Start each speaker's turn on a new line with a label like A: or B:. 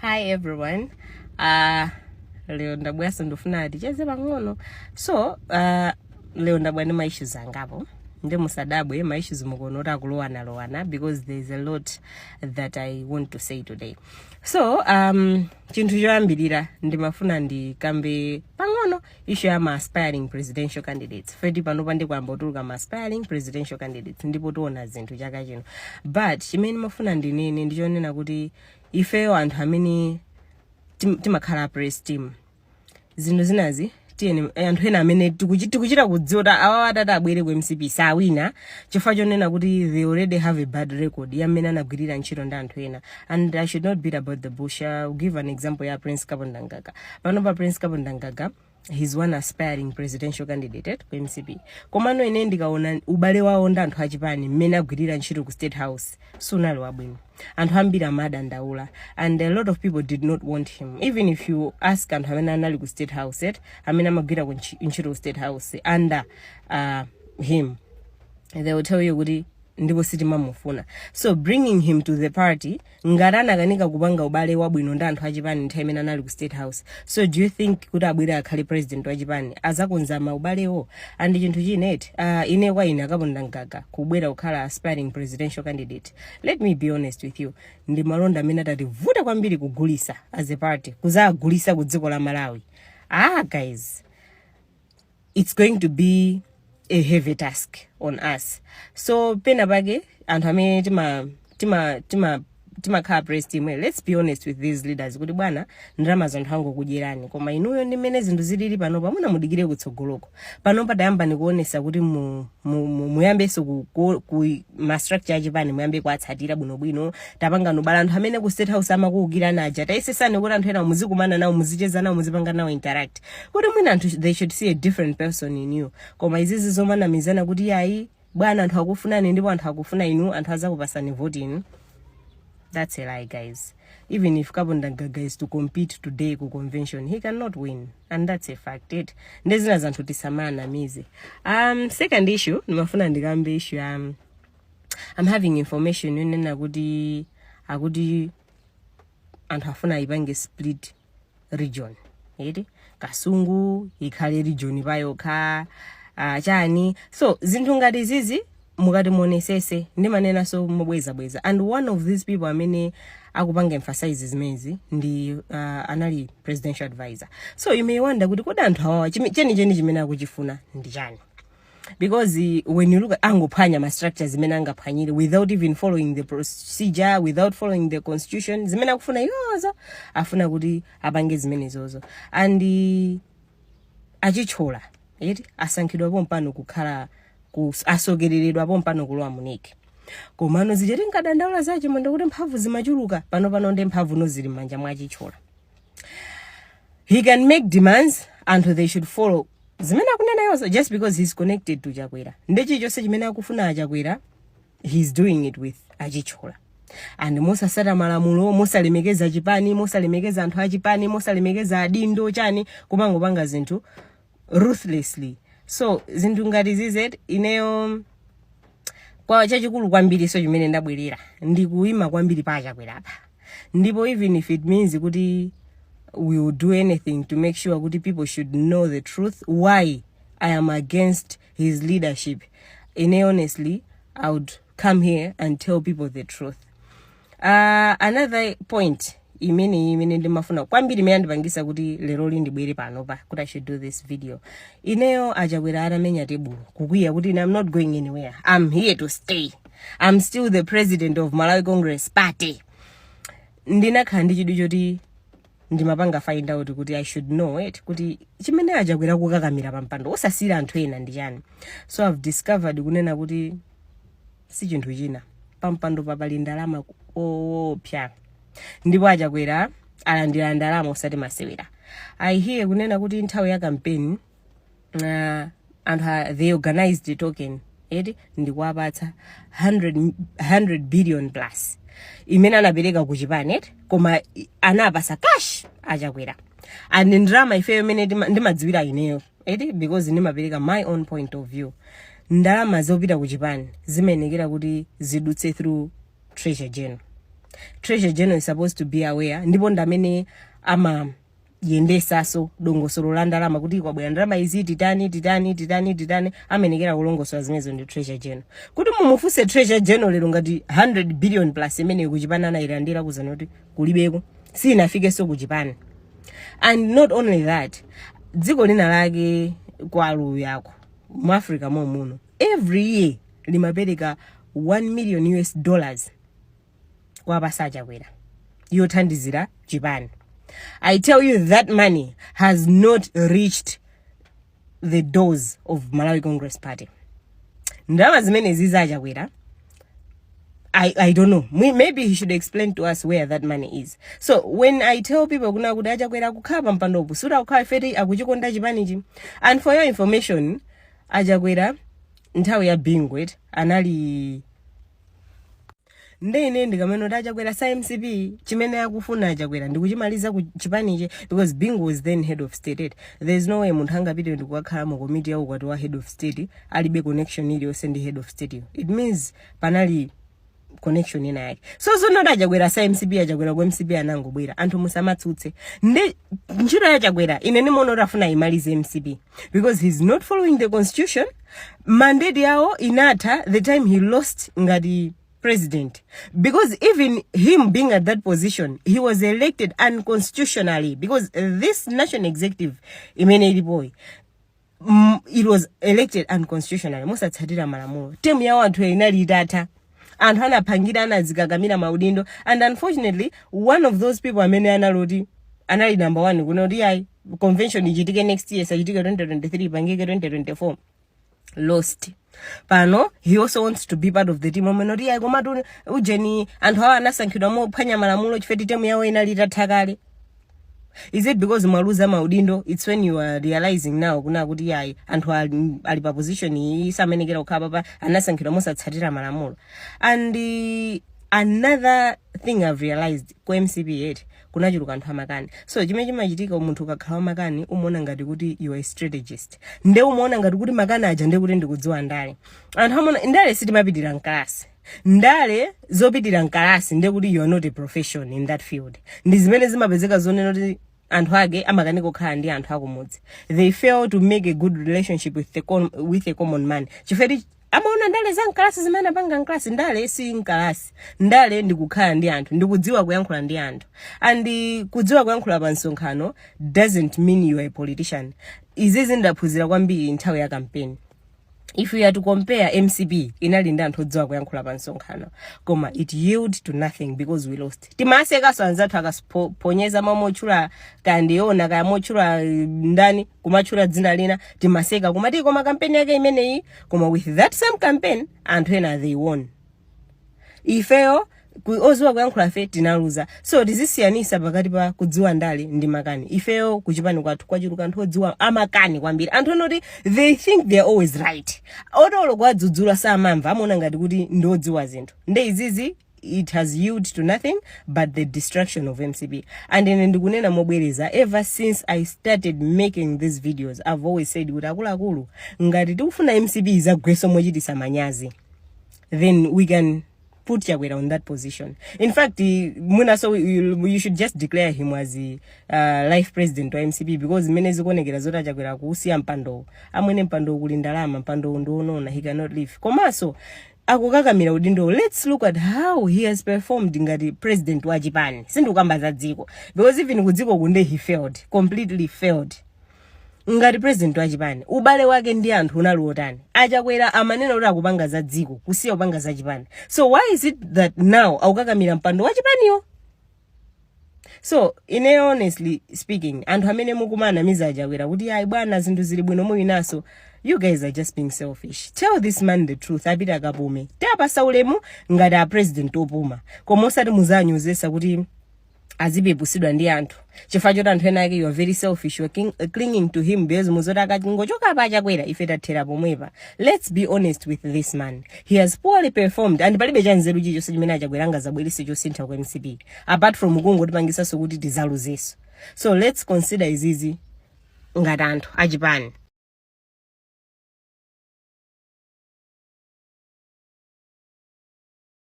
A: Hi everyone. Leo ndabwera ndofuna ticheze pang'ono. So, leo ndabwera ma issues angapo. Ndi musadabwe ma issues mukonota kulowana because there's a lot that I want to say today. So, chinthu choyambirira ndimafuna ndikambe pang'ono issue ya ma aspiring presidential candidates. Fedi panopa ndikwamba utuluka ma aspiring presidential candidates ndipo tiona zinthu chaka chino. But chimene mafuna ndinene ndichonena kuti ifeyo anthu amene timakhala press team zinthu zinazi tiyeni anthu ena amene tikuchita kudziwa awa atata abwere ku MCP sawina chifukwa chonena kuti they already have a bad record yamene anagwirira ntchito ndi anthu ena. And I should not beat about the bush. I'll give an example ya Prince Kabondangaga. Panopa Prince Kabondangaga, he's one aspiring presidential candidate ku MCP. Komano ine ndikaona ubale wawo ndi anthu achipani mmene agwirira ntchito ku State House sunali wabwino. Anthu ambiri amadandaula, and a lot of people did not want him. Even if you ask anthu amene anali ku State House amene amagwira ku ntchito ku State House under him, they will tell you kuti ndipo sitimamufuna. So bringing him to the party ngarana kanika kupanga ubale wabwino ndi anthu achipani nthawi imene anali ku State House. So do you think kuti abwere akhale president wachipani azakonzama ubalewo? And chinthu chineti ine kwa ine Kabondangaga kubwera kukhala aspiring presidential candidate, let me be honest with you, ndi malonda amene atativuta kwambiri kugulisa as a party, kuzagulisa ku dziko la Malawi. Guys, it's going to be a heavy task on us. So pena bage anthu amene tima press team, let's be honest with these leaders kuti bwana ndalama zanthu hango kudyerani koma inuyo ndi mmene zinthu zilili panopa muna mudikire kutsogoloko panopa tayamba nikuonesa kuti muyambeso ku ma structure achipani muyambe kuatsatira bwinobwino tapanga nobala anthu amene ku State House amakukirana aja taisesane kuti anthu ena muzikumana nawo muzicheza nawo muzipanga nawo interact kuti mwina anthu they should see a different person in you. Koma izizi zomana mizana kuti yayi bwana anthu akufunani ndipo anthu akufuna inu anthu azakupasani vote inu. That's a lie, guys. Even if Kabondangaga is to compete today ku convention, he cannot win. And that's a fact. Ndezina zanthu tisamana mizi. Second issue, nimafuna ndikambe issue I'm having information yonena kuti anthu afuna ipange split region. Yeti? Kasungu ikhale region payokha chani. So zinthu ngati zizi mukati monesese ndimanena so mubweza. And one of these people amene akupanga emphasizes mezi ndi anali presidential advisor. So you may wonder kuti kodi anthu awa cheni chimene akuchifuna ndi chani? Because when you look at angophwanya ma structures zimene angaphwanyire without even following the procedure, without following the constitution, zimene akufuna yozo afuna kuti apange zimene zozo. And achichola yeti asankhidwa pompano kukhala asogereredwa pompano kulowa muniki. Komano zijeti nkadandaula zache mwenda kuti mphamvu zimachuluka pano ndi mphamvu nozili manja mwa achichola. He can make demands and they should follow zimene akunena yoso just because he's connected to Chakwera. Ndechi chose chimene akufuna achakwera, he's doing it with achichola. And mosasata malamulo, mosalemekeza chipani, mosalemekeza anthu achipani, mosalemekeza adindo chani kumangopanga zinthu ruthlessly. So zinthu ngati zizet ineyo kwa chachikulu kwambiri so chimene ndabwerera ndikuima kwambiri pa Chakwera apa. Ndipo even if it means kuti we will do anything to make sure kuti people should know the truth why I am against his leadership, honestly I would come here and tell people the truth. Another point imene ndimafuna kwambiri imene ndipangisa kuti lero ndibwere panopa kuti I should do this video. Ineyo Chakwera atamenya tebulo kukwiya kuti I'm not going anywhere, I'm here to stay, I'm still the president of Malawi Congress Party. Ndinakhala ndi chidu choti ndimapanga find out kuti I should know it kuti chimene Chakwera kukakamira pampando osasira anthu ena ndi chani. So I've discovered kunena kuti si chinthu china pampando papali ndalama opya ndipo Chakwera alandira ndalama osati masewera. I hear kunena kuti nthawi ya campaign anthu they organized the token ndikuwapatsa 100 billion plus imene anapereka ku chipani koma anapasa cash Chakwera. And ndrama ifeyo imene ndimadziwira ineyo because ndimapereka my own point of view. Ndalama zopita ku chipani zimenekera kuti zidutse through treasure general. Treasury General is supposed to be aware. Ndipo ndamene ama yendesa so dongosolo la ndalama kuti kwabwera ndalama izi titani amenekera kulongosola zimenezo ndi Treasury General. Kuti mumufuse Treasury General lero ngati 100 billion plus imene kuchipana anayilandira kuzana kuti kulibeko sinafike so kuchipana. And not only that, dziko lina lake kwa alu yako mu Africa muno every year limapereka $1 million kwa basaja kwera yothandizira Japan. I tell you that money has not reached the doors of Malawi Congress Party. Ndalama zimene zizaja kwera, I don't know. Maybe he should explain to us where that money is. So when I tell people kuna kudaja kwera kukhapa mpandopo sura ukhawa fete akuchikonda Japaniji. And for your information, ajakwera nthawi ya Bingwet anali ndene ndikameno tachakwera sa MCP chimene akufuna achakwera ndikuchimaliza ku Chipaniche because Bingu was then head of state. There's no way munthu angapite ndikukhala mu committee yawo kwati wa head of state alibe connection iliyonse ndi head of state. It means panali connection ina yake. So not achakwera sa MCP achakwera kwa MCP anangobwera anthu musamatsutse ndi ntchito yachakwera ine ndimono rafuna imalize MCP because he's not following the constitution. Mandate yawo inatha the time he lost ngati president, because even him being at that position, he was elected unconstitutionally because this national executive Imenedi boy it was elected unconstitutionally. Musa tsatira malamulo temu ya wanthu inali data and hana pangira anazikagamira maudindo, and unfortunately one of those people amene analoti anali number 1 kunoti ai convention ichitike next year sajitike 2023 pangike 2024 lost. Pano he also wants to be part of the team omenoti ai komatu ujeni anthu awa anasankhidwa mophwanya malamulo chifeti temu yawo inali tathakale. Is it because mwaluza maudindo? It's when you are realizing now kuna kuti yai anthu ali pa position isamenekera ukhapa pa anasankhidwa mosatsatira malamulo. And another thing I've realized kwa MCP yet kuna chuluka anthu amakani. So chimene chimachitika munthu ukakhala makani umuona ngati kuti you are a strategist. Nde umuona ngati kuti makani aja nde kuti ndikudziwa ndale. Anthu amona ndale sitimapitira nkalasi. Ndale zopitira nkalasi nde kuti you are not a profession in that field. Ndi zimene zimapezeka zonena kuti anthu ake amakani kokhala ndi anthu akumudzi. They fail to make a good relationship with a common man. Chifeti amaona ndale za nkalasi zimene apanga nkalasi. Ndale si nkalasi. Ndale ndikukhala ndi anthu, ndikudziwa kuyankhula ndi anthu. And kudziwa kuyankhula pa nsonkhano doesn't mean you are a politician. Izizi ndaphunzira kwambiri nthawi ya campaign. If we are to compare MCP inali ndi anthu odziwa kuyankhula pa nsonkhano, koma it yield to nothing because we lost. Timaseka so anzathu akaponyeza mamochula kandi yona kaya mochula ndani kumachula dzina lina timaseka koma koma campaign yake imeneyi koma with that same campaign anthu ena they won. Ifeyo oziwa kuyankhula fe tinaluza. So tizisiyanisa pakati pa kudziwa ndale ndi makani. Ifeyo kuchipani kwathu kwachuluka anthu odziwa amakani kwambiri. Anthu onoti they think they are always right. Odolo kwadzudzula samamva amona ngati kuti ndodziwa zinthu. Nde izizi it has yielded to nothing but the destruction of MCP. And ine ndikunena mobwereza, ever since I started making these videos I've always said kuti akuluakulu ngati tikufuna MCP izagweso mochitisa manyazi, then we can put Chakwera on that position. In fact, Muna, so you should just declare him as the life president of MCP because many zikonekera zota Chakwera kusiya mpando. Amwene mpando kulindalama mpando ndono he cannot live. Komaso akukakamira udindo. Let's look at how he has performed ngati president wa Japan. Sindukamba za dziko because even kudziko kunde he failed, completely failed. Ngati president wa Japan ubale wake ndi anthu unaluotani Chakwera amanena kuti akupanga za dziko kusiya kupanga za Japan. So why is it that now akukakamira mpando wa Japaniyo? So honestly speaking, anthu amene mukumana miza Chakwera kuti ayi bwana zinthu zili bwino muinaso, you guys are just being selfish. Tell this man the truth. Apita kapume tapasa ulemu ngati a president opuma koma osati muzanyozesa kuti azibepusidwa ndi anthu chifukwa choti anthu ena ake you are very selfish, you are clinging to him because muzoti akachingochoka pa Chakwera ife tathera pomwepa. Let's be honest with this man. He has poorly performed and palibe chanzeru chichonse chimene Chakwera angazabwerese chosintha kwa MCP apart from kungotipangisa so kuti tizaluzeso. So let's consider izizi ngati anthu a Japan.